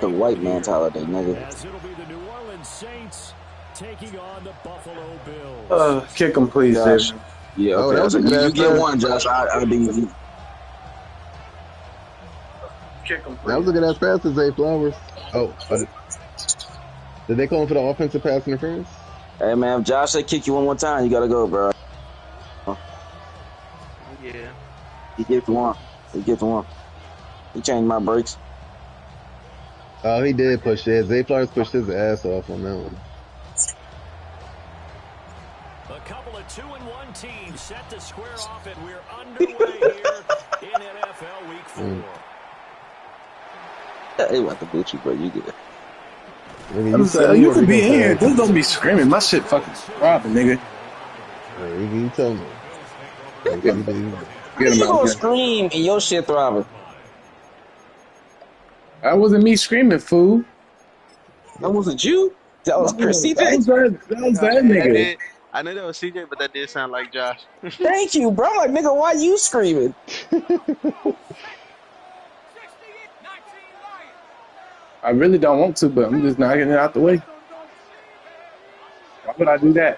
The white man's holiday, nigga. As it'll be the New Orleans Saints taking on the Buffalo Bills. Kick him, please, Josh. Yeah, okay. That was a good you get one, Josh. I'll be easy. Kick him, please. That was a good ass pass to Zay Flowers. Oh, did they call him for the offensive pass interference? Hey man, if Josh said kick you one more time, you gotta go, bro. Yeah. He gets one. He gets one. He changed my brakes. Oh, he did push it. Zay Flowers pushed his ass off on that one. A couple of 2-1 teams set to square off, and we're underway here in NFL Week 4. Hey, what the Gucci, bro? You get it. You could be in here. Just don't be screaming. My shit fucking throbbing, nigga. You tell me. You gonna scream and your shit throbbing? That wasn't me screaming, fool. That wasn't you? That was CJ? That was that nigga. I know that was CJ, but that did sound like Josh. Thank you, bro. Like, nigga, why you screaming? I really don't want to, but I'm just knocking it out the way. Why would I do that?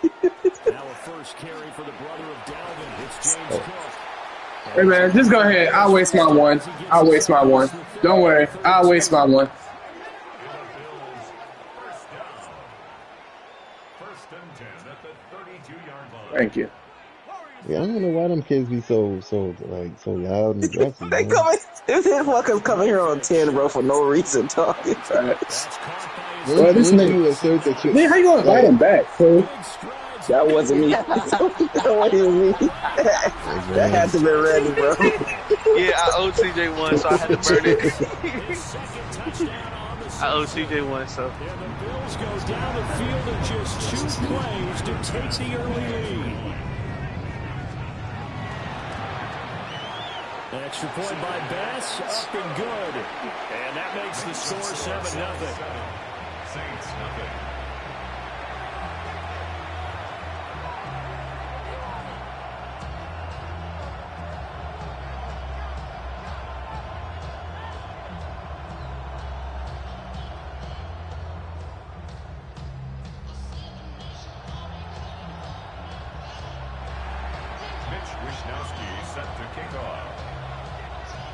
Now a first carry for the brother of Dalvin. It's James Cook. Hey, man, just go ahead. I'll waste my one. Don't worry. I'll waste my one. Thank you. Yeah, I don't know why them kids be so loud and aggressive. They coming. This motherfuckers coming here on 10, bro, for no reason talking. Well, this nigga assert that you. Man, how you gonna invite him back, fool? That wasn't me. That wasn't me. That had to be ready, bro. Yeah, I owed CJ one, so I had to burn it. I owe CJ one, so. And the Bills go down the field in just 2 plays to take the early lead. Extra point by Bass, up and good. And that makes the score 7-0. Saints nothing.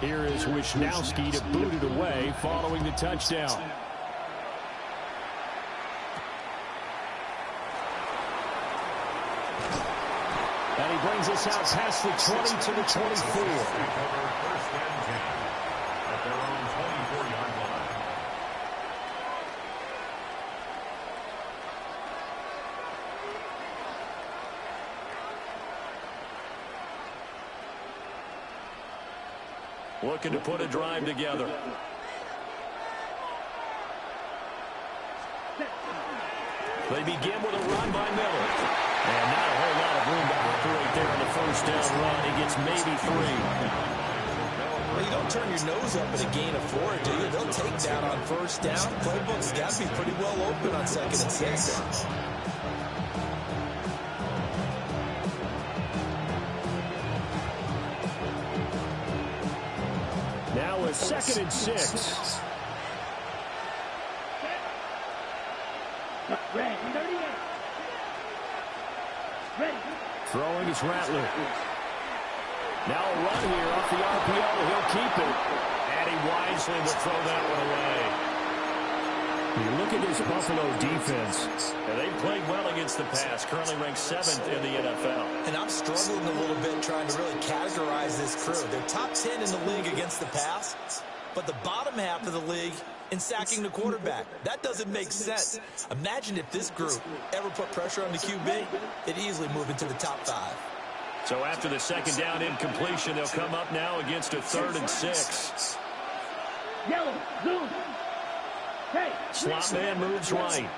Here is Wishnowski to boot it away following the touchdown. And he brings us out past the 20 to the 24. Looking to put a drive together. They begin with a run by Miller. And not a whole lot of room to operate there on the first down run. He gets maybe 3. Well, you don't turn your nose up at a gain of 4, do you? They'll take down on first down. Playbook's got to be pretty well open on 2nd and 6. Now a 2nd and 6. Throwing is Rattler. Now a run here off the RPO. He'll keep it. And he wisely will throw that one away. You look at this Buffalo defense, and they played well against the pass, currently ranked 7th in the NFL. And I'm struggling a little bit trying to really categorize this crew. They're top 10 in the league against the pass, but the bottom half of the league in sacking the quarterback. That doesn't make sense. Imagine if this group ever put pressure on the QB, it'd easily move into the top 5. So after the 2nd down incompletion, they'll come up now against a 3rd and 6. Yellow, zoom. Hey. Slot man moves right.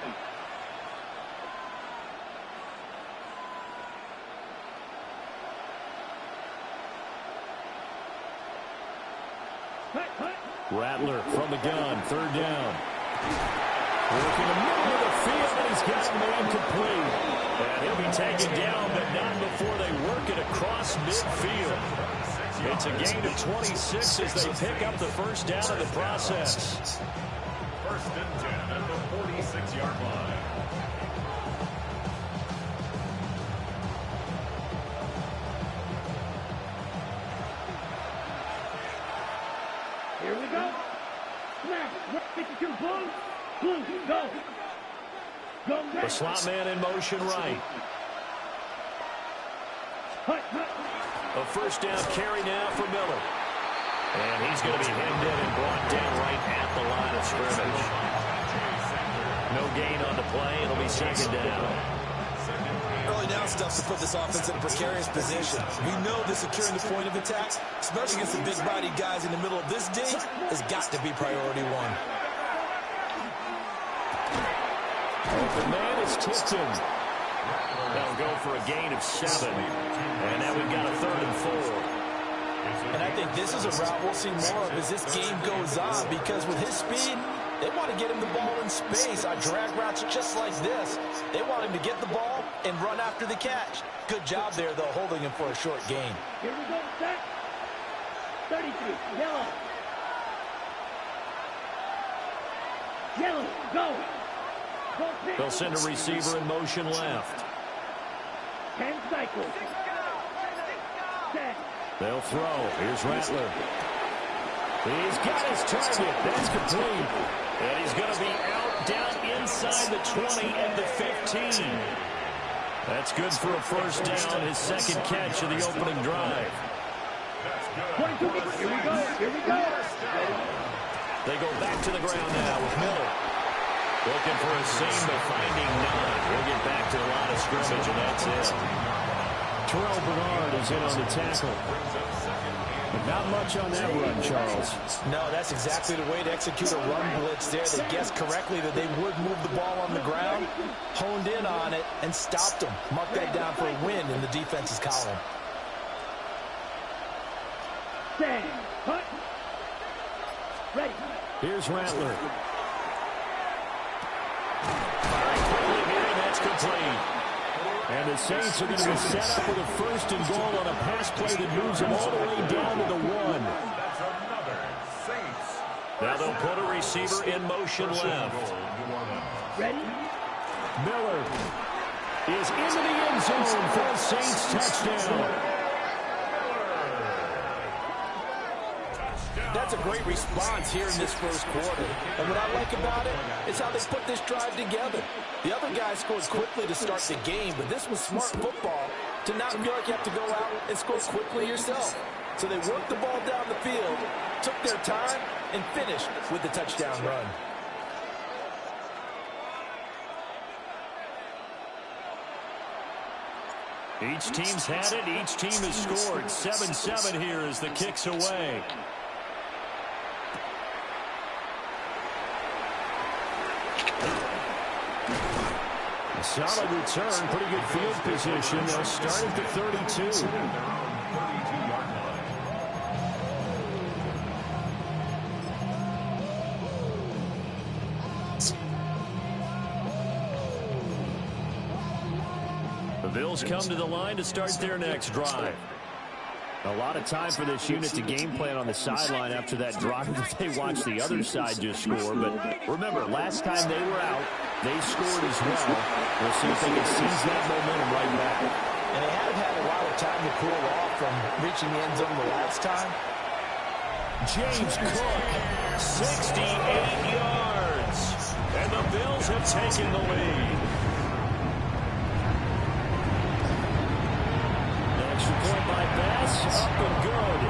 Rattler from the gun, 3rd down. Working the middle of the field, and he's got him incomplete. And he'll be taken down, but not before they work it across midfield. It's a gain of 26 as they pick up the first down in the process. First and 10 at the 46-yard line. Here we go. Snap. 52, boom. Boom. Go. Go. The slot man in motion right. A first down carry now for Miller. And he's going to be hemmed in and brought down right at the line of scrimmage. No gain on the play. It'll be second down. Early down stuff to put this offense in a precarious position. We know that securing the point of attack, especially against the big-bodied guys in the middle of this D, has got to be priority one. The man is tipped him. That'll go for a gain of 7. And now we've got a 3rd and 4. And I think this is a route we'll see more of as this game goes on, because with his speed, they want to get him the ball in space on drag routes just like this. They want him to get the ball and run after the catch. Good job there, though, holding him for a short gain. Here we go, set. 33, yellow. Yellow, go. They'll send a receiver in motion left. 10 cycles. 10. They'll throw. Here's Rattler. He's got his target. That's complete. And he's going to be out down inside the 20 and the 15. That's good for a first down, his second catch of the opening drive. 22, here we go, here we go. They go back to the ground now with Miller. Looking for a seam, but finding none. He'll get back to the line of scrimmage, and that's it. Terrell Bernard is in on the tackle. But not much on that run, Charles. No, that's exactly the way to execute a run blitz there. They guessed correctly that they would move the ball on the ground, honed in on it, and stopped them. Mark that down for a win in the defense's column. Stand. Cut. Ready. Here's Rattler. Firing quickly here, and that's complete. And the Saints are going to be set up with a first and goal on a pass play that moves them all the way down to the 1. That's another Saints. Now they'll put a receiver in motion left. Ready. Miller is into the end zone for a Saints touchdown. That's a great response here in this first quarter. And what I like about it is how they put this drive together. The other guy scored quickly to start the game, but this was smart football to not feel like you have to go out and score quickly yourself. So they worked the ball down the field, took their time, and finished with the touchdown run. Each team's had it. Each team has scored. 7-7 here as the kick's away. Solid return, pretty good field position. They'll start at the 32. The Bills come to the line to start their next drive. A lot of time for this unit to game plan on the sideline after that drive that they watched the other side just score. But remember, last time they were out, they scored as well. We'll see if they can seize that momentum right back. And they haven't had a lot of time to cool off from reaching the end zone the last time. James Cook, 68 yards. And the Bills have taken the lead. Extra point by Bass, up and good.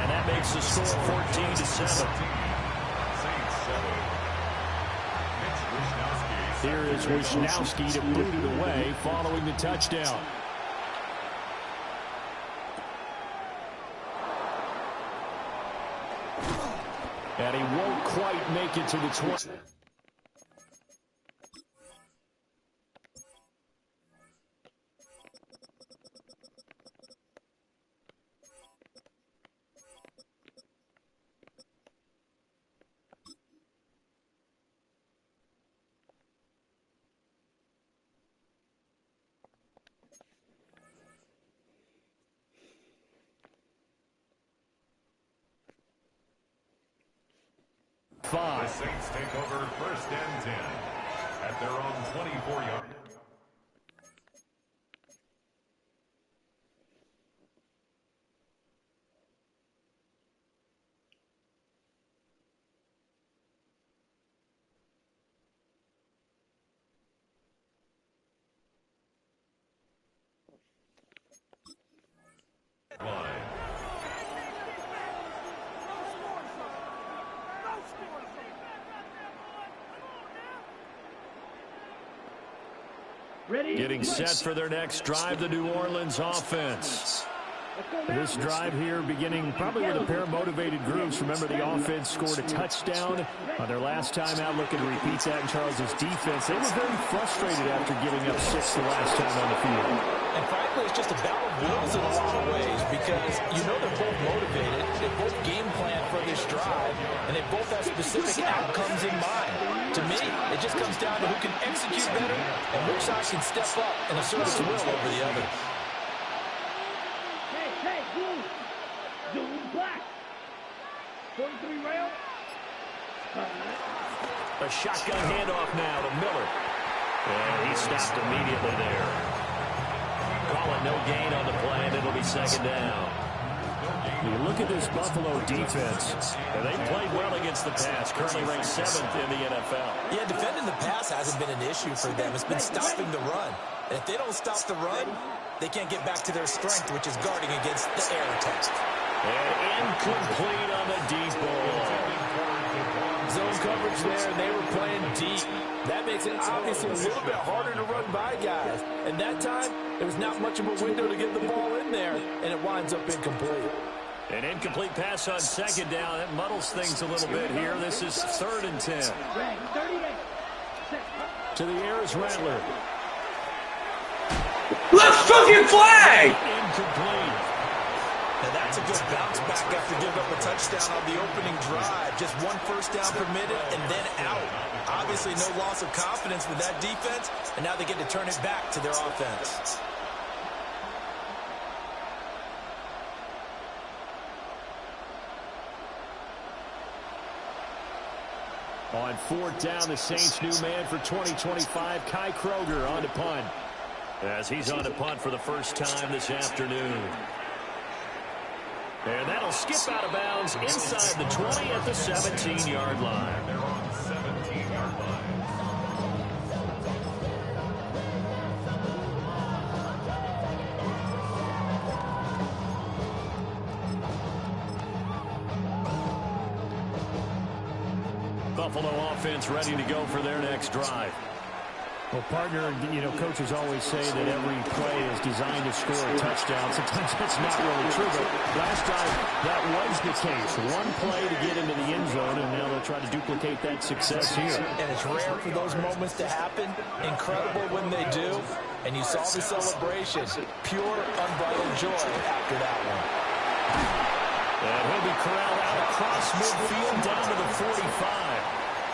And that makes the score 14-7. Here is Wishnowski to boot it away following the touchdown. And he won't quite make it to the 20. The 5. Saints take over 1st and 10 at their own 24-yard. Getting set for their next drive, the New Orleans offense. This drive here beginning probably with a pair of motivated groups. Remember, the offense scored a touchdown on their last time out. Looking to repeat that in Charles's defense. They were very frustrated after giving up 6 the last time on the field. And frankly, it's just a battle of wills in a lot of ways because you know they're both motivated. They both game plan for this drive, and they both have specific outcomes in mind. To me, it just comes down to who can execute better and which side can step up and assert its will over the other. Hey, blue. Blue, black. 43 rail. A shotgun handoff now to Miller. And he stopped immediately there. Call it no gain on the play, and it'll be 2nd down. You look at this Buffalo defense, and they played well against the pass, currently ranked 7th in the NFL. Yeah, defending the pass hasn't been an issue for them. It's been stopping the run. And if they don't stop the run, they can't get back to their strength, which is guarding against the air attack. And incomplete on the deep ball. Zone coverage there, and they were playing deep. That makes it obviously a little bit harder to run by guys. And that time, there was not much of a window to get the ball in there, and it winds up incomplete. An incomplete pass on 2nd down. That muddles things a little bit here. This is 3rd and 10. To the air is Rattler. Let's fucking flag! Incomplete. Now that's a good bounce back after giving up a touchdown on the opening drive. Just 1 first down permitted and then out. Obviously no loss of confidence with that defense, and now they get to turn it back to their offense. On 4th down, the Saints' new man for 2025, Kai Kroger on to punt. As he's on to punt for the first time this afternoon. And that'll skip out of bounds inside the 20 at the 17-yard line. They're on 17-yard line. Buffalo offense ready to go for their next drive. Well, partner, you know, coaches always say that every play is designed to score a touchdown. Sometimes that's not really true, but last drive, that was the case. 1 play to get into the end zone, and now they'll try to duplicate that success here. And it's rare for those moments to happen. Incredible when they do. And you saw the celebration. Pure, unbridled joy after that one. And he'll be corralled out across midfield down to the 45.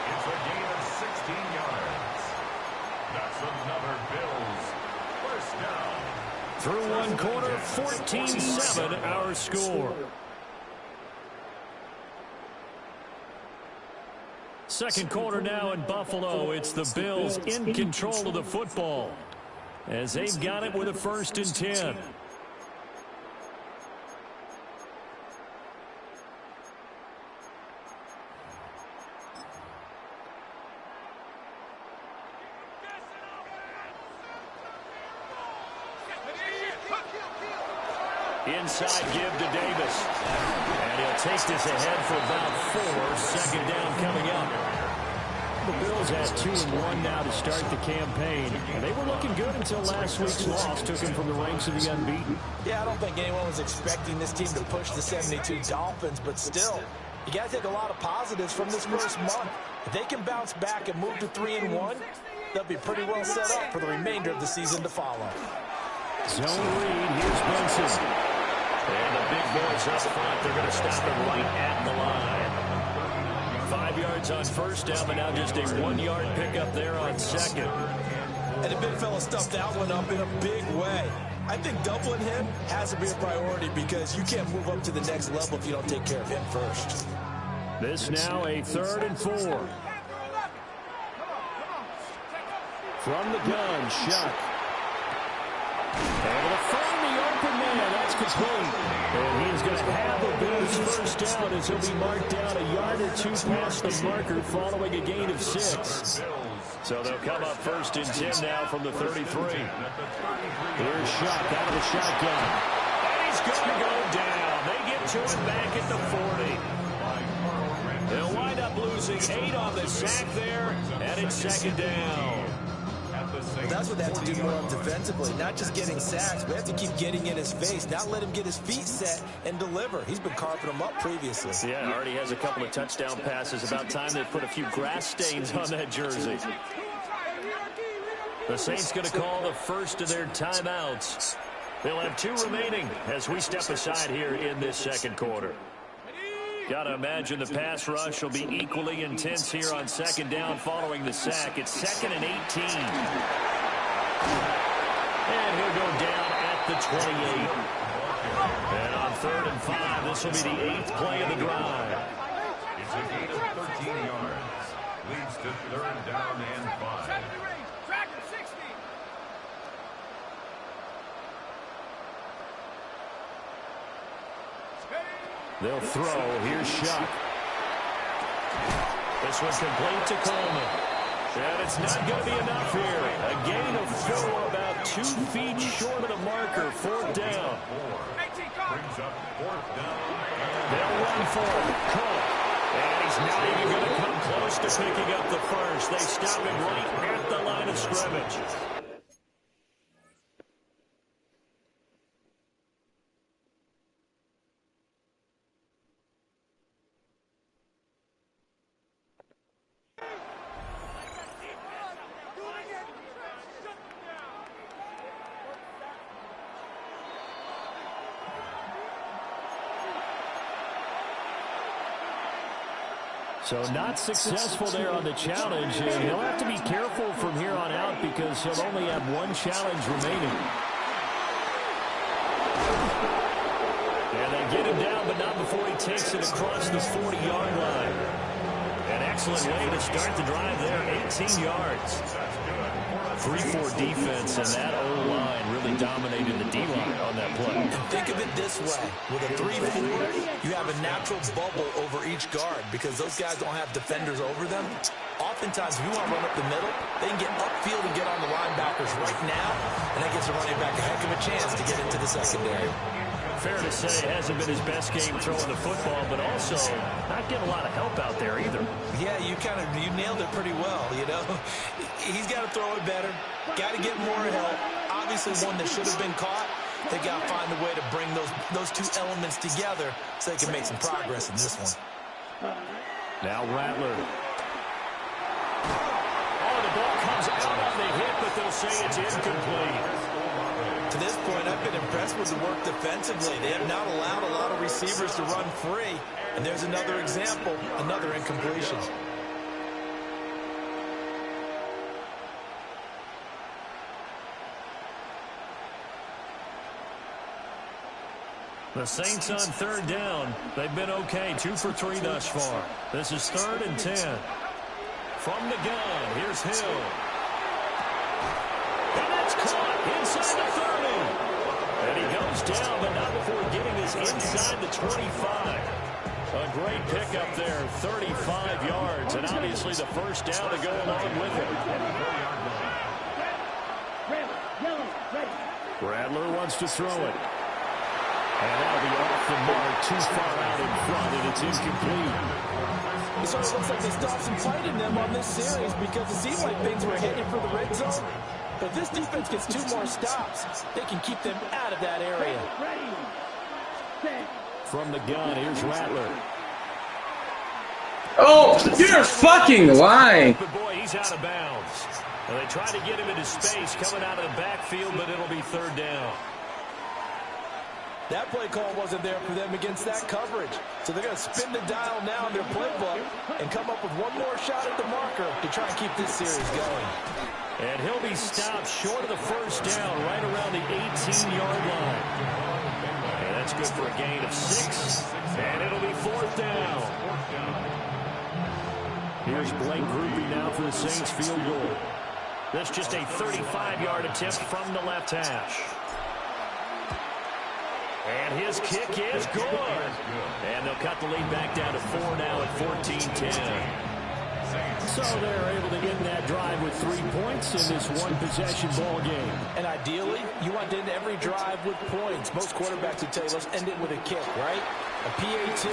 It's a gain of 16 yards. That's another Bills first down. Through 1 quarter, 14-7 our score. Second quarter now in Buffalo. It's the Bills in control of the football as they've got it with a 1st and 10. Inside give to Davis. And he'll take this ahead for about 4. 2nd down coming up. The Bills at 2-1 now to start the campaign. And they were looking good until last week's loss took them from the ranks of the unbeaten. Yeah, I don't think anyone was expecting this team to push the 72 Dolphins, but still, you got to take a lot of positives from this first month. If they can bounce back and move to 3-1, they'll be pretty well set up for the remainder of the season to follow. Zone read. Here's Benson. And the big boys up front, they're going to stop him right at the line. 5 yards on 1st down, but now just a 1-yard pickup there on 2nd. And the big fella stuffed that one up in a big way. I think doubling him has to be a priority because you can't move up to the next level if you don't take care of him first. This now a 3rd and 4. From the gun, Shuck. Able to find the open man. That's complete. And he is going to have a Bears first down as he'll be marked down a yard or 2 past the marker following a gain of 6. So they'll come up 1st and 10 now from the 33. Here's Shuck out of the shotgun. And he's going to go down. They get to him back at the 40. They'll wind up losing 8 on the sack there, and it's 2nd down. That's what they have to do more of defensively, not just getting sacks. We have to keep getting in his face, not let him get his feet set and deliver. He's been carving them up previously. Yeah, already has a couple of touchdown passes. About time they put a few grass stains on that jersey. The Saints going to call the first of their timeouts. They'll have 2 remaining as we step aside here in this 2nd quarter. Got to imagine the pass rush will be equally intense here on 2nd down following the sack. It's 2nd and 18. And he'll go down at the 28. And on 3rd and 5, this will be the 8th play of the drive. It's a gain of 13 yards. Leads to 3rd down and 5. They'll throw. Here's Shuck. This one's complete to Coleman. And it's not going to be enough here. A gain of 4, about 2 feet short of the marker. 4th down. Brings up 4th down. They'll run for it. Cook. And he's not even going to come close to picking up the first. They stop him right at the line of scrimmage. So not successful there on the challenge, and he'll have to be careful from here on out because he'll only have 1 challenge remaining. And they get him down, but not before he takes it across the 40-yard line. An excellent way to start the drive there, 18 yards. 3-4 defense, and that O-line really dominated the D-line on that play. Think of it this way. With a 3-4, you have a natural bubble over each guard because those guys don't have defenders over them. Oftentimes, if you want to run up the middle, they can get upfield and get on the linebackers right now, and that gives the running back a heck of a chance to get into the secondary. Fair to say, it hasn't been his best game throwing the football, but also not getting a lot of help out there either. Yeah, you nailed it pretty well, you know. He's got to throw it better, got to get more help. Obviously, one that should have been caught. They got to find a way to bring those 2 elements together so they can make some progress in this one. Now Rattler. Oh, the ball comes out on the hit, but they'll say it's incomplete. To this point, I've been impressed with the work defensively. They have not allowed a lot of receivers to run free. And there's another example, another incompletion. The Saints on 3rd down. They've been okay, 2 for 3 thus far. This is 3rd and 10. From the gun, here's Hill. And that's caught inside the 30. And he goes down, but not before getting this inside the 25. A great pickup there, 35 yards, and obviously the first down to go along with it. Rattler wants to throw it. And that'll be off the mark, too far out in front, and it's incomplete. It sort of looks like they stopped some fight in them on this series because it seemed like things were headed for the red zone. But if this defense gets 2 more stops, they can keep them out of that area. From the gun, here's Rattler. Oh, you're fucking lying. But boy, he's out of bounds. And they try to get him into space coming out of the backfield, but it'll be 3rd down. That play call wasn't there for them against that coverage. So they're going to spin the dial now in their playbook and come up with 1 more shot at the marker to try and keep this series going. And he'll be stopped short of the first down right around the 18-yard line. And That's good for a gain of 6. And it'll be 4th down. Here's Blake Groupie now for the Saints field goal. That's just a 35-yard attempt from the left hash. And his kick is good. And they'll cut the lead back down to 4 now at 14-10. So they're able to end that drive with 3 points in this one-possession ball game. And ideally, you want to end every drive with points. Most quarterbacks would tell you, let's end it with a kick, right? A PAT,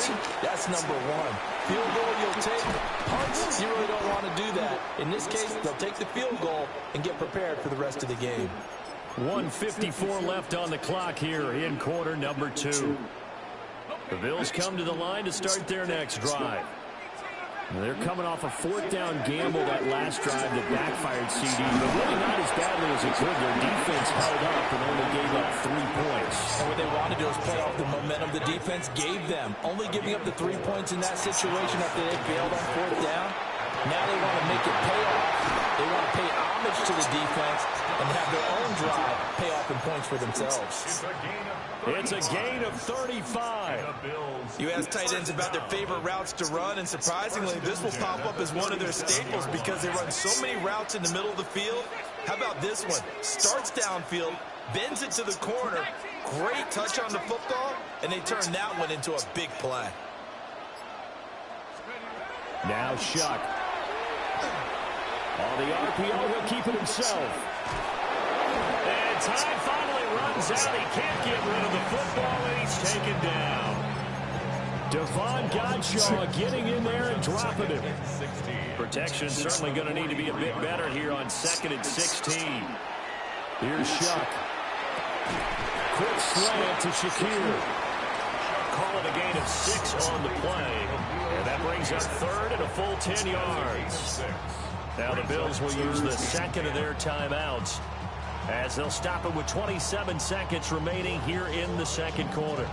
that's number 1. Field goal, you'll take. Punts, you really don't want to do that. In this case, they'll take the field goal and get prepared for the rest of the game. 1:54 left on the clock here in quarter number 2. The Bills come to the line to start their next drive. They're coming off a 4th down gamble that last drive that backfired CD, but really not as badly as it could. Their defense held up and only gave up 3 points. And what they wanted to do is play off the momentum the defense gave them. Only giving up the 3 points in that situation after they failed on 4th down. Now they want to make it pay off. They want to pay homage to the defense and have their own drive pay off in points for themselves. It's a gain of 35. You ask tight ends about their favorite routes to run, and surprisingly, this will pop up as one of their staples because they run so many routes in the middle of the field. How about this one? Starts downfield, bends it to the corner, great touch on the football, and they turn that one into a big play. Now Shuck. On the RPO, he'll keep it himself. And time finally runs out. He can't get rid of the football, and he's taken down. Devon Godshaw getting in there and dropping him. Protection certainly going to need to be a bit better here on 2nd and 16. Here's Shuck. Quick slant to Shakir. Call it a gain of 6 on the play. And that brings up 3rd and a full 10 yards. Now the Bills will use the second of their timeouts as they'll stop it with 27 seconds remaining here in the second quarter.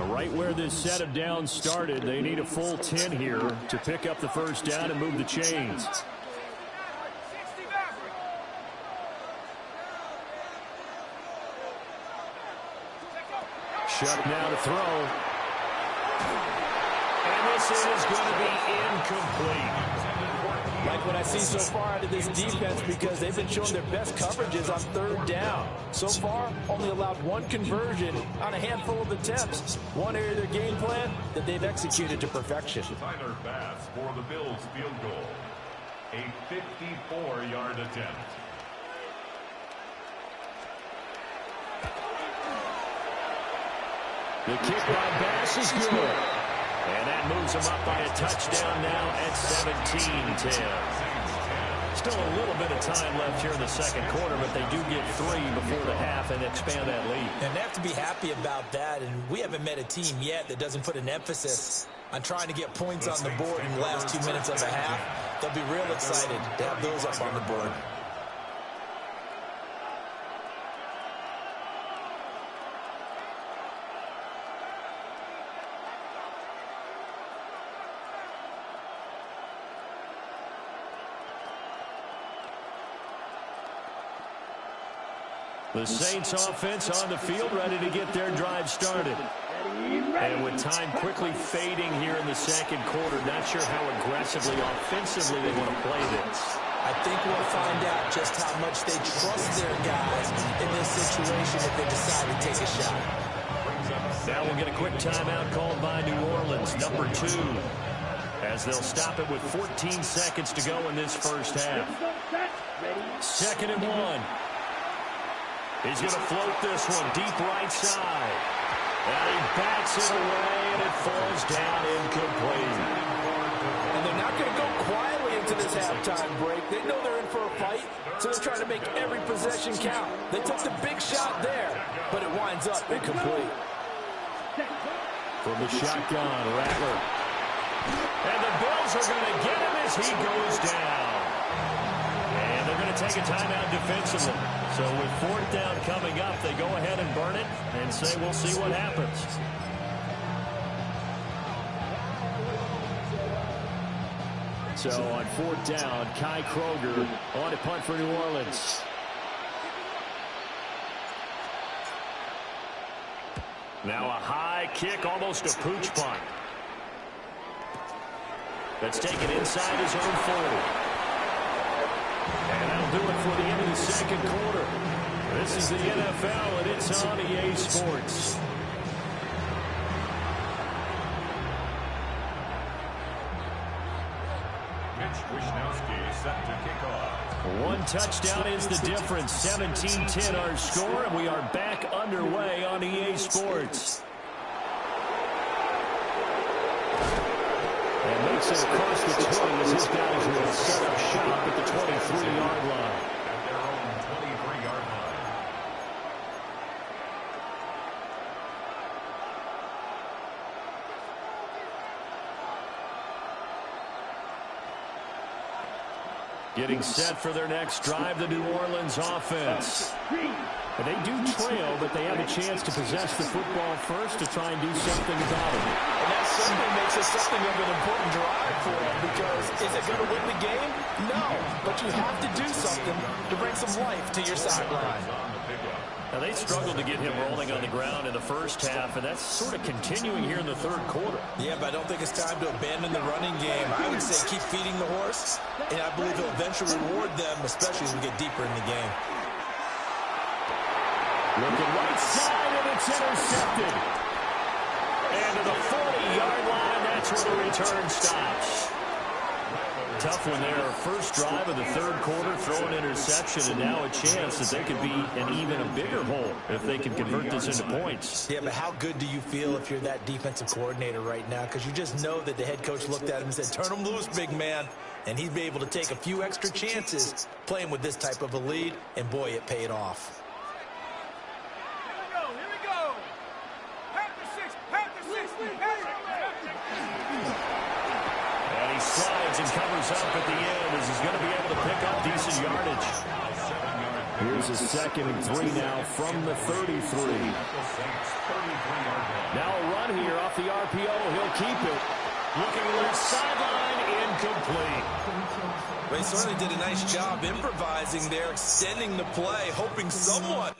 Right where this set of downs started, they need a full 10 here to pick up the first down and move the chains. Shuck now to throw. And this is going to be incomplete. Like what I see so far out of this defense, because they've been showing their best coverages on 3rd down. So far, only allowed 1 conversion on a handful of attempts. One area of their game plan that they've executed to perfection. Tyler Bass for the Bills field goal. A 54-yard attempt. The kick by Bass is good. And that moves them up by a touchdown now at 17-10. Still a little bit of time left here in the second quarter, but they do get 3 before the half and expand that lead. And they have to be happy about that, and we haven't met a team yet that doesn't put an emphasis on trying to get points on the board in the last 2 minutes of a half. They'll be real excited to have those up on the board. The Saints offense on the field ready to get their drive started. And with time quickly fading here in the second quarter, not sure how aggressively, offensively they want to play this. I think we'll find out just how much they trust their guys in this situation if they decide to take a shot. Now we'll get a quick timeout called by New Orleans, number 2, as they'll stop it with 14 seconds to go in this first half. 2nd and 1. He's going to float this one deep right side. And he bats it away, and it falls down incomplete. And they're not going to go quietly into this halftime break. They know they're in for a fight, so they're trying to make every possession count. They took the big shot there, but it winds up incomplete. From the shotgun, Rattler. And the Bills are going to get him as he goes down. And they're going to take a timeout defensively. So with 4th down coming up, they go ahead and burn it and say we'll see what happens. So on 4th down, Kai Kroger on to punt for New Orleans. Now a high kick, almost a pooch punt. That's taken inside his own 40. And that'll do it for the end of the second quarter. This is the NFL, and it's on EA Sports. Set to kick off. One touchdown is the difference. 17-10 our score, and we are back underway on EA Sports. And makes it across the 20 as his guys will set up shop at the 23-yard line. At their own 23-yard line. Getting set for their next drive, the New Orleans offense. And they do trail, but they have a chance to possess the football first to try and do something about it. And that certainly makes it something of an important drive for them, because is it going to win the game? No, but you have to do something to bring some life to your sideline. Now, they struggled to get him rolling on the ground in the first half, and that's sort of continuing here in the third quarter. Yeah, but I don't think it's time to abandon the running game. I would say keep feeding the horse, and I believe he'll eventually reward them, especially as we get deeper in the game. Looking right side, and it's intercepted. And to the 40-yard line, that's where the return stops. Tough one there. First drive of the third quarter, throw an interception, and now a chance that they could be in even a bigger hole if they can convert this into points. Yeah, but how good do you feel if you're that defensive coordinator right now? Because you just know that the head coach looked at him and said, turn him loose, big man. And he'd be able to take a few extra chances playing with this type of a lead, and boy, it paid off. Slides and covers up at the end as he's going to be able to pick up decent yardage. Here's a 2nd and 3 now from the 33. Now a run here off the RPO. He'll keep it. Looking left sideline, incomplete. Well, he certainly did a nice job improvising there, extending the play, hoping someone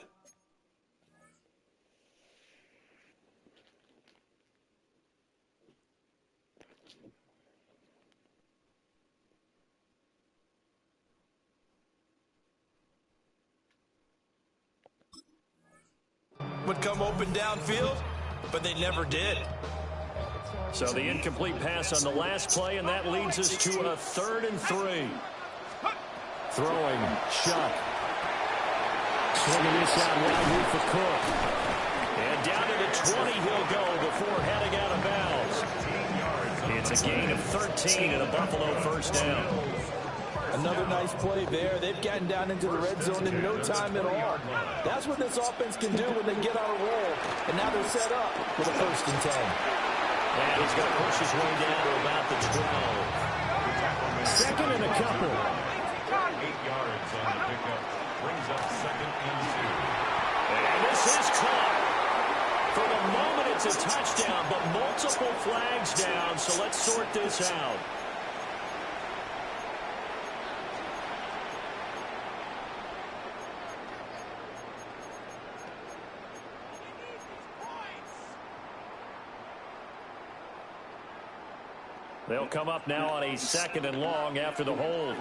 would come open downfield, but they never did. So the incomplete pass on the last play, and that leads us to a 3rd and 3. Throwing, Shuck. Swinging this out wide here for Cook. And down to the 20 he'll go before heading out of bounds. It's a gain of 13 and a Buffalo first down. Another nice play there. They've gotten down into the red zone in no time at all. That's what this offense can do when they get on a roll. And now they're set up with a 1st and 10. And he's going to push his way down to about the 12. 2nd and a couple. 8 yards on the pickup. Brings up 2nd and 2. And this is caught. For the moment, it's a touchdown, but multiple flags down. So let's sort this out. They'll come up now on a 2nd and long after the hold.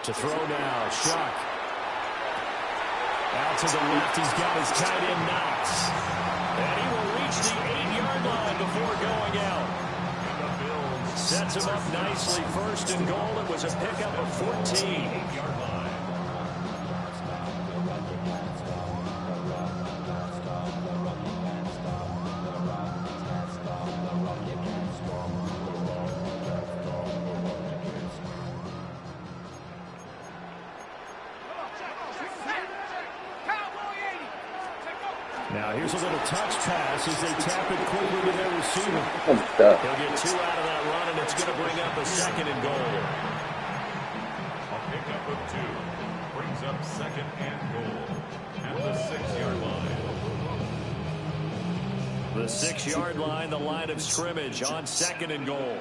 To throw now, Shuck. Out to the left, he's got his tight end Knox. And he will reach the 8-yard line before going out. Sets him up nicely. 1st and goal. It was a pickup of 14. Now here's a little touch pass as they tap it quickly to their receiver. He'll get 2 out of that run, and it's going to bring up a 2nd and goal. A pickup of 2 brings up 2nd and goal at the 6-yard line. The 6-yard line, the line of scrimmage on 2nd and goal.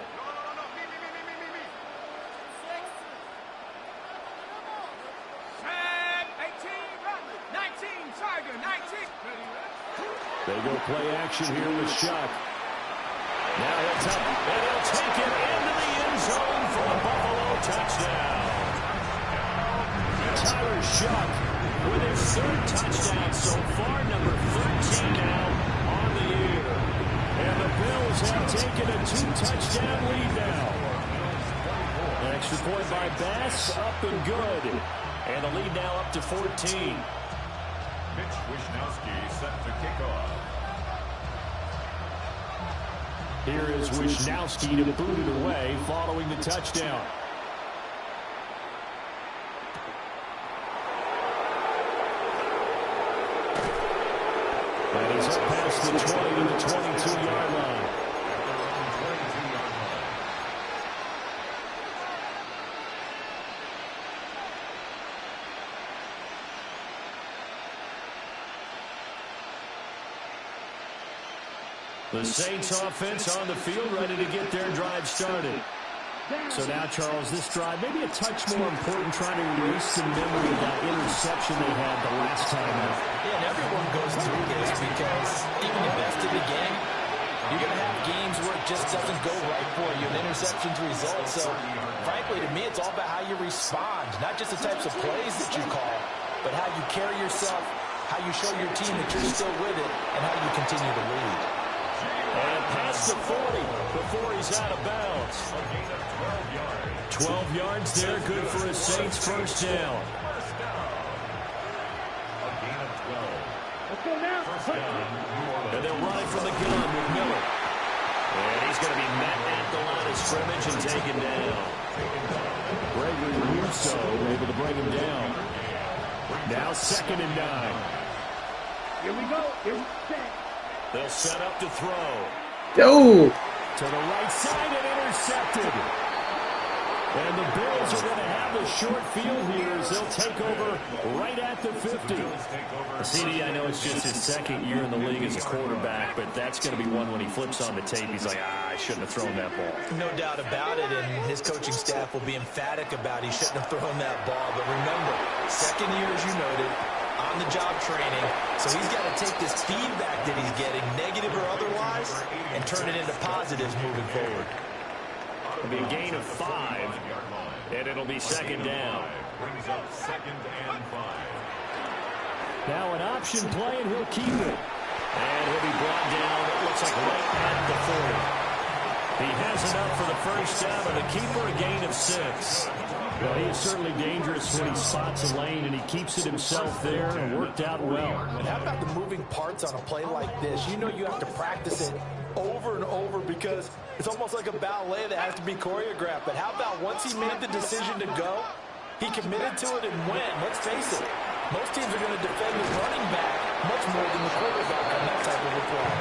They go play action here with Shuck. Now it's up, and he'll take it into the end zone for a Buffalo touchdown. Tyler Shuck with his 3rd touchdown so far, number 13 now on the year. And the Bills have taken a 2-touchdown lead now. An extra point by Bass, up and good. And the lead now up to 14. Mitch Wishnowsky set to kick off. Here is Wishnowsky to boot it away following the touchdown. And he's up past the 20 to the 22-yard line. The Saints offense on the field, ready to get their drive started. So now, Charles, this drive maybe a touch more important, trying to erase the memory of that interception they had the last time out. Yeah, and everyone goes through this because even the best of the game, you're going to have games where it just doesn't go right for you, and interceptions result. So, frankly, to me, it's all about how you respond, not just the types of plays that you call, but how you carry yourself, how you show your team that you're still with it, and how you continue to lead. And past the 40 before he's out of bounds. 12 yards there, good for a Saints first down. And they'll run it from the gun with Miller. And he's going to be met at the line of scrimmage and taken down. Gregory Russo able to bring him down. Now 2nd and 9. Here we go. Here's set. They'll set up to throw. Oh! To the right side and intercepted. And the Bills are going to have the short field here as they'll take over right at the 50. CD, I know it's just his 2nd year in the league as a quarterback, but that's going to be one when he flips on the tape. He's like, I shouldn't have thrown that ball. No doubt about it, and his coaching staff will be emphatic about he shouldn't have thrown that ball. But remember, 2nd year, as you noted, on-the-job training, so he's got to take this feedback that he's getting, negative or otherwise, and turn it into positives moving forward. It'll be a gain of 5, and it'll be 2nd down. Brings up 2nd and 5. Now an option play, and he'll keep it. And he'll be brought down, it looks like right at the 40. He has enough for the first down, and the keeper a gain of 6. Well, he is certainly dangerous when he spots a lane, and he keeps it himself there and worked out well. And how about the moving parts on a play like this? You know you have to practice it over and over because it's almost like a ballet that has to be choreographed. But how about once he made the decision to go, he committed to it and went. Let's face it, most teams are going to defend the running back much more than the quarterback on that type of a play.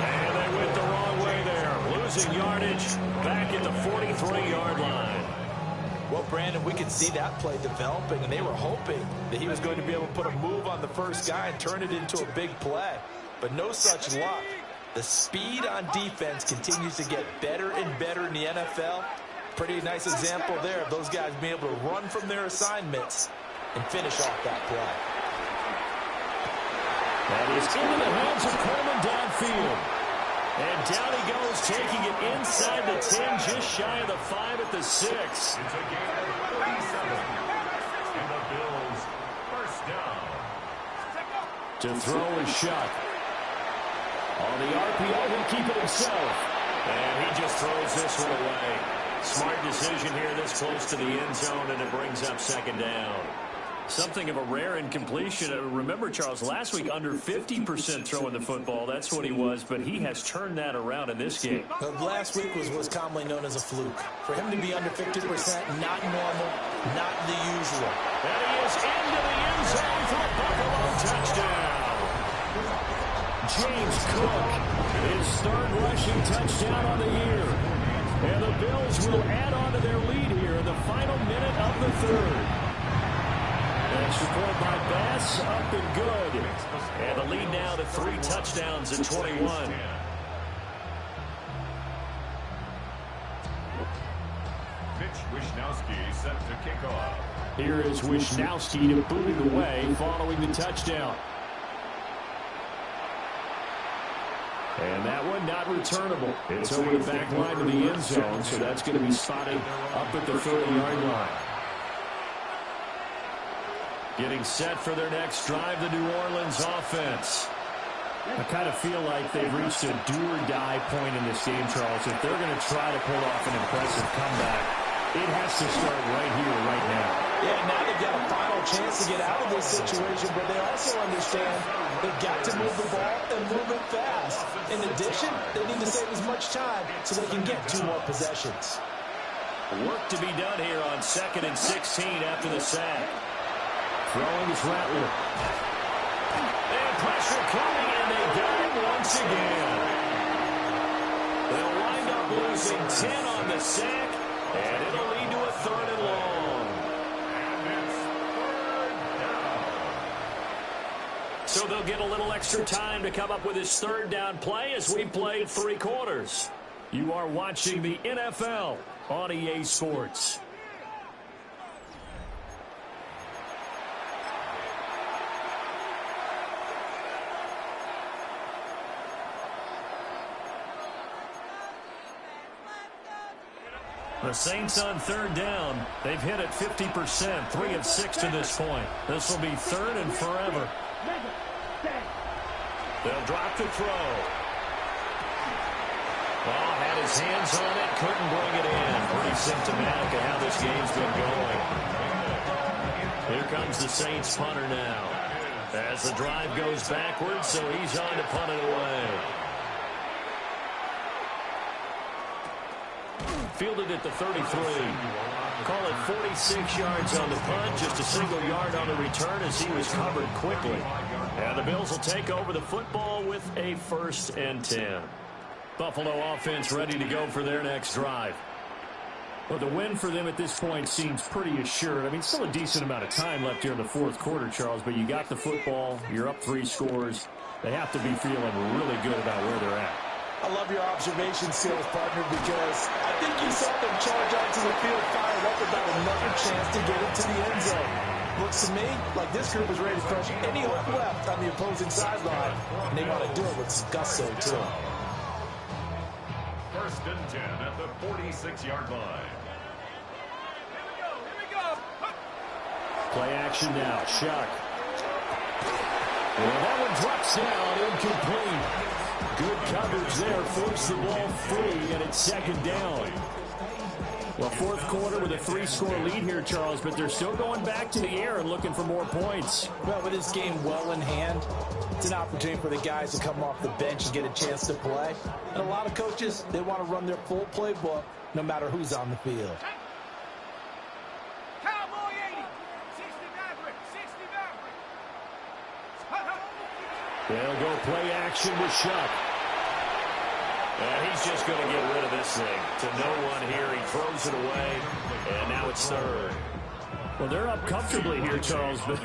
And they went the wrong way there, losing yardage back at the 43-yard line. Well, Brandon, we could see that play developing, and they were hoping that he was going to be able to put a move on the first guy and turn it into a big play. But no such luck. The speed on defense continues to get better and better in the NFL. Pretty nice example there of those guys being able to run from their assignments and finish off that play. That is into the hands of Coleman downfield. And down he goes, taking it inside the 10, just shy of the 5 at the 6. It's a gain of 37. And the Bills first down. To throw is Shuck. On the RPO, he'll keep it himself. And he just throws this one away. Smart decision here this close to the end zone, and it brings up 2nd down. Something of a rare incompletion. Remember, Charles, last week under 50% throwing the football. That's what he was, but he has turned that around in this game. Last week was commonly known as a fluke. For him to be under 50%, not normal, not the usual. And he is into the end zone for a Buffalo touchdown. James Cook, his 3rd rushing touchdown on the year. And the Bills will add on to their lead here in the final minute of the 3rd. And extra point by Bass, up and good. And the lead now to 3 touchdowns at 21. Mitch Wishnowsky set to kick off. Here is Wishnowsky to boot it away following the touchdown. And that one not returnable. It's over the back line of the end zone, so that's going to be spotted up at the 30-yard line. Getting set for their next drive, the New Orleans offense. I kind of feel like they've reached a do-or-die point in this game, Charles. If they're going to try to pull off an impressive comeback, it has to start right here, right now. Yeah, now they've got a final chance to get out of this situation, but they also understand they've got to move the ball and move it fast. In addition, they need to save as much time so they can get 2 more possessions. Work to be done here on 2nd and 16 after the sack. Throwing is Rattler. And pressure coming, and they got him once again. They'll wind up losing 10 on the sack, and it'll lead to a 3rd and long. And it's 3rd down. So they'll get a little extra time to come up with his 3rd down play as we play 3 quarters. You are watching the NFL on EA Sports. The Saints on 3rd down. They've hit it 50%, 3 of 6 to this point. This will be 3rd and forever. They'll drop to throw. Well, had his hands on it, couldn't bring it in. Pretty symptomatic of how this game's been going. Here comes the Saints punter now. As the drive goes backwards, so he's on to punt it away. Fielded at the 33. Call it 46 yards on the punt, just a single yard on the return as he was covered quickly. And the Bills will take over the football with a 1st and 10. Buffalo offense ready to go for their next drive. Well, the win for them at this point seems pretty assured. I mean, still a decent amount of time left here in the 4th quarter, Charles, but you got the football, you're up 3 scores. They have to be feeling really good about where they're at. I love your observation skills, partner, because I think you saw them charge onto the field fired up about another chance to get into the end zone. Looks to me like this group is ready to crush any hope left on the opposing sideline, and they want to do it with some gusto, too. 1st and 10 at the 46-yard line. Here we go. Play action now. Shuck. Well, that one drops down, incomplete. Good coverage there, forced the ball free, and it's 2nd down. Well, 4th quarter with a 3-score lead here, Charles, but they're still going back to the air and looking for more points. Well, with this game well in hand, it's an opportunity for the guys to come off the bench and get a chance to play. And a lot of coaches, they want to run their full playbook no matter who's on the field. Cowboy 80. 60 Maverick. 60 Maverick. They'll go play action with Shuck. And he's just going to get rid of this thing. To no one here. He throws it away. And now it's 3rd. Well, they're up comfortably here, Charles, but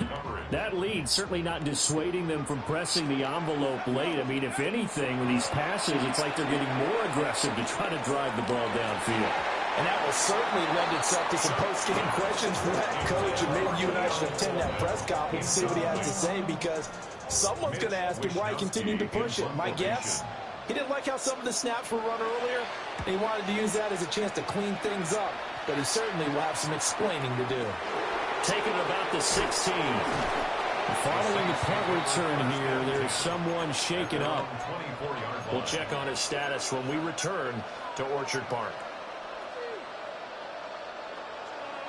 that lead certainly not dissuading them from pressing the envelope late. I mean, if anything, with these passes, it's like they're getting more aggressive to try to drive the ball downfield. And that will certainly lend itself to some post-game questions for that coach. And maybe you and I should attend that press conference and see what he has to say, because someone's going to ask him why he continued to push it. My guess, he didn't like how some of the snaps were run earlier, and he wanted to use that as a chance to clean things up. But he certainly will have some explaining to do. Taking about the 16. Following the punt return here, there's someone shaken up. We'll check on his status when we return to Orchard Park.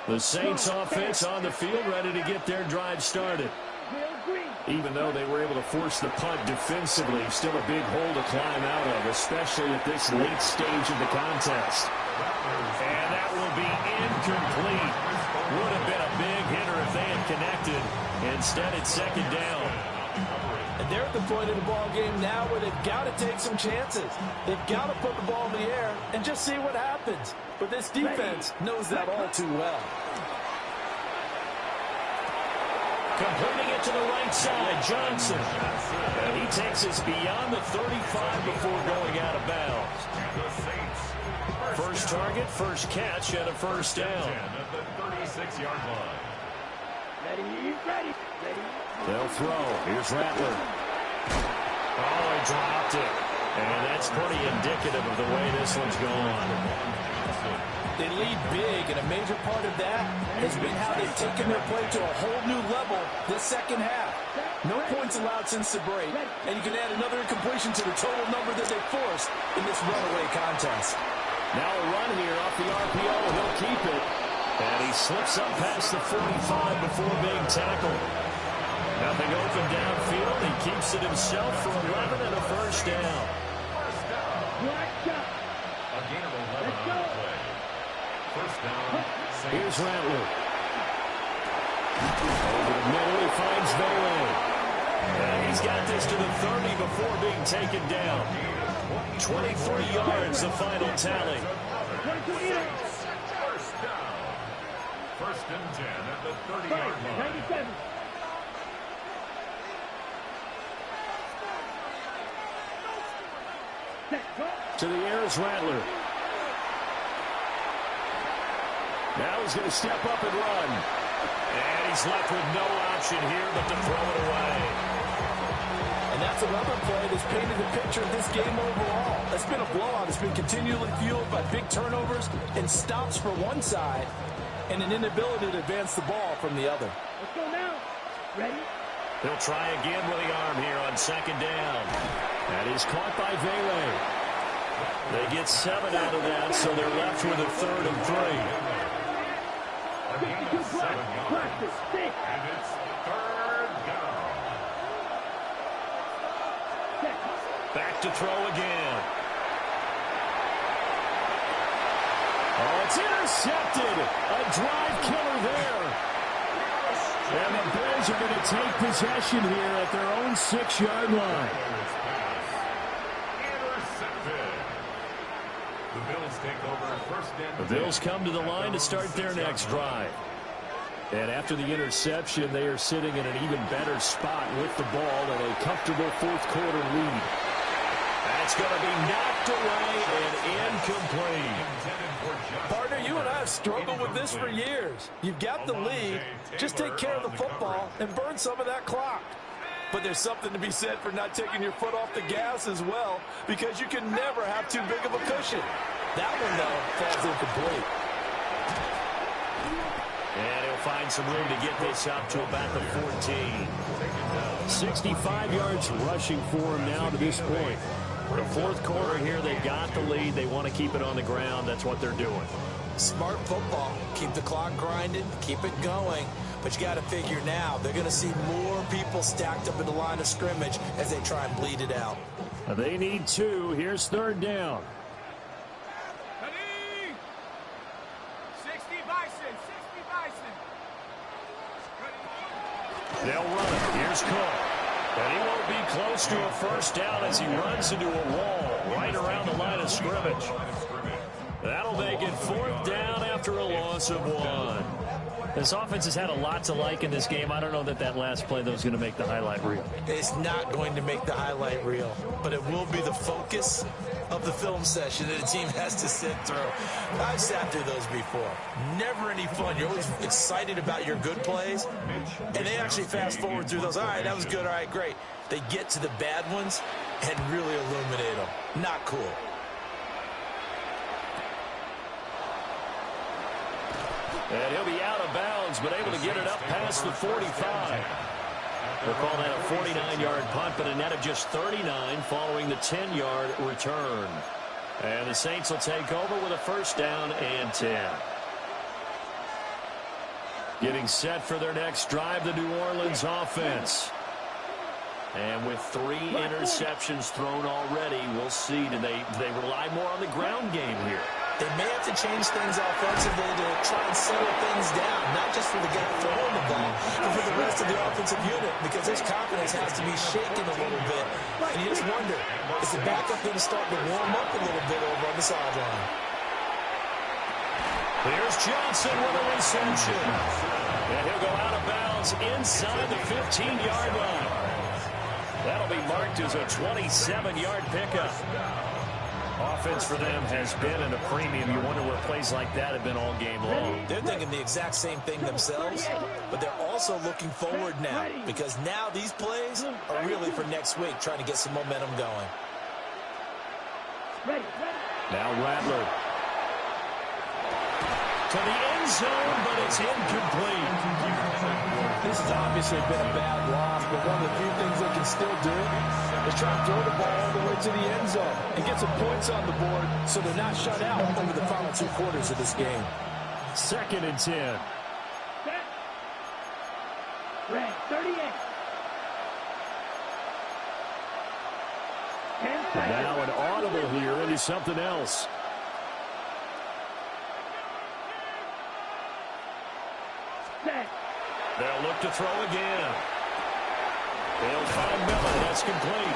The Saints offense on the field, ready to get their drive started. Even though they were able to force the punt defensively, still a big hole to climb out of, especially at this late stage of the contest. And that will be incomplete. Would have been a big hitter if they had connected. Instead, it's 2nd down. And they're at the point of the ball game now where they've got to take some chances. They've got to put the ball in the air and just see what happens. But this defense knows that all too well. Completing it to the right side, Johnson. And he takes us beyond the 35 before going out of bounds. First target, first catch, and a first down. At the 36-yard line. Ready. They'll throw. Here's Rattler. Oh, he dropped it. And that's pretty indicative of the way this one's going. They lead big, and a major part of that has been how they've taken their play to a whole new level this second half. No points allowed since the break, and you can add another incompletion to the total number that they forced in this runaway contest. Now a run here off the RPO. He'll keep it. And he slips up past the 45 before being tackled. Nothing open downfield. He keeps it himself for 11 and a first down. A gain of 11 on the play. First down. Here's Rattler. Over the middle, he finds Bailey. And he's got this to the 30 before being taken down. 23 yards, the final tally. First down. First and 10 at the 30-yard line. To the air is Rattler. Now he's going to step up and run. And he's left with no option here but to throw it away. And that's another play that's painted the picture of this game overall. It's been a blowout. It's been continually fueled by big turnovers and stops for one side and an inability to advance the ball from the other. Let's go now. Ready? He'll try again with the arm here on second down. And he's caught by Vele. They get 7 out of that, so they're left with a 3rd and 3. A gain of 7 yards. And it's 3rd down. Back to throw again. Oh, it's intercepted. A drive killer there. And the Bills are going to take possession here at their own 6-yard line. Intercepted. The Bills take over first and 10. The Bills come to the line to start their next drive. And after the interception, they are sitting in an even better spot with the ball and a comfortable fourth-quarter lead. That's going to be knocked away and incomplete. Partner, you and I have struggled with this for years. You've got the lead. Just take care of the football and burn some of that clock. But there's something to be said for not taking your foot off the gas as well, because you can never have too big of a cushion. That one, though, falls incomplete. And he'll find some room to get this up to about the 14. 65 yards rushing for him now to this point. The fourth quarter here, they've got the lead. They want to keep it on the ground. That's what they're doing. Smart football. Keep the clock grinding. Keep it going. But you got to figure now, they're going to see more people stacked up in the line of scrimmage as they try and bleed it out. They need 2. Here's 3rd down. Ready? 60 Bison. 60 Bison. They'll run it. Here's Cook. And he won't be close to a first down as he runs into a wall right around the line of scrimmage. That'll make it 4th down after a loss of 1. This offense has had a lot to like in this game. I don't know that last play, though, is going to make the highlight reel. It's not going to make the highlight reel, but it will be the focus of the film session that a team has to sit through. I've sat through those before. Never any fun. You're always excited about your good plays, and they actually fast forward through those. All right, that was good. All right, great. They get to the bad ones and really illuminate them. Not cool. And he'll be out of bounds, but able to get it up past the 45. They'll call that a 49-yard punt, but a net of just 39 following the 10-yard return. And the Saints will take over with a first down and 10. Getting set for their next drive, the New Orleans offense. And with 3 interceptions thrown already, we'll see. Do they rely more on the ground game here? They may have to change things offensively to try and settle things down, not just for the guy throwing the ball, but for the rest of the offensive unit, because his confidence has to be shaken a little bit. And you just wonder, is the backup going to start to warm up a little bit over on the sideline? Here's Johnson with a reception. And he'll go out of bounds inside the 15-yard line. That'll be marked as a 27-yard pickup. Offense for them has been at a premium. You wonder what plays like that have been all game long. They're thinking the exact same thing themselves, but they're also looking forward now because now these plays are really for next week, trying to get some momentum going. Now Rattler. To the end zone, but it's incomplete. This has obviously been a bad loss, but one of the few things they can still do is try to throw the ball all the way to the end zone and get some points on the board so they're not shut out over the final 2 quarters of this game. 2nd and 10. Red 38. Now an audible here into something else. They'll look to throw again. They'll find Miller. That's complete.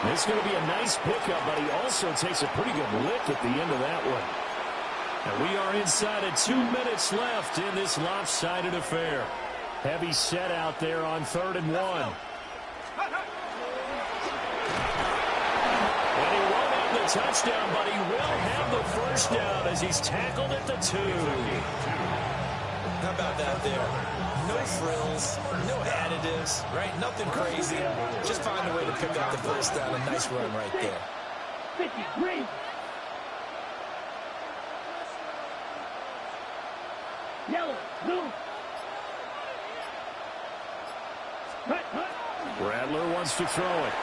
This is going to be a nice pickup, but he also takes a pretty good lick at the end of that one. And we are inside of 2 minutes left in this lopsided affair. Heavy set out there on 3rd and 1. And he won't have the touchdown, but he will have the first down as he's tackled at the 2. How about that there? No frills, no additives, right? Nothing crazy. Just find a way to pick up the first down. A nice run right there. 53. Yellow, blue. Rattler wants to throw it.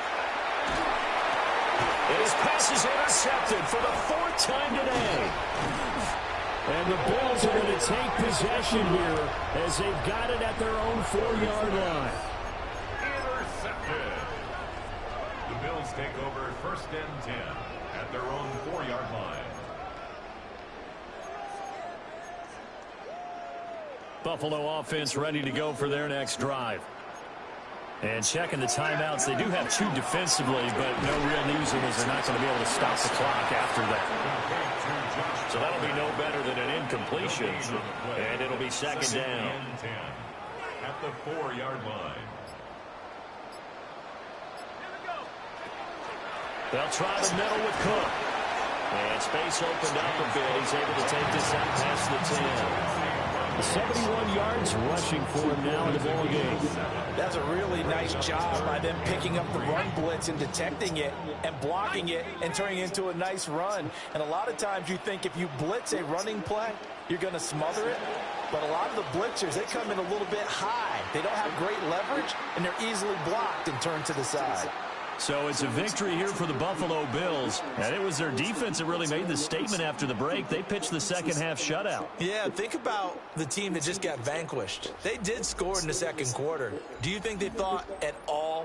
His pass is intercepted for the 4th time today. And the Bills are going to take possession here as they've got it at their own 4-yard line. Intercepted. The Bills take over 1st and 10 at their own 4-yard line. Buffalo offense ready to go for their next drive. And checking the timeouts, they do have 2 defensively, but no real news is they're not going to be able to stop the clock after that. So that'll be no better than an incompletion, and it'll be 2nd down. At the 4-yard line. They'll try the middle with Cook. And space opened up a bit. He's able to take this out past the 10. 71 yards rushing for him now in the ball game. That's a really nice job by them picking up the run blitz and detecting it and blocking it and turning it into a nice run. And a lot of times you think if you blitz a running play, you're going to smother it. But a lot of the blitzers, they come in a little bit high. They don't have great leverage, and they're easily blocked and turned to the side. So it's a victory here for the Buffalo Bills. And it was their defense that really made the statement after the break. They pitched the second half shutout. Yeah, think about the team that just got vanquished. They did score in the 2nd quarter. Do you think they thought at all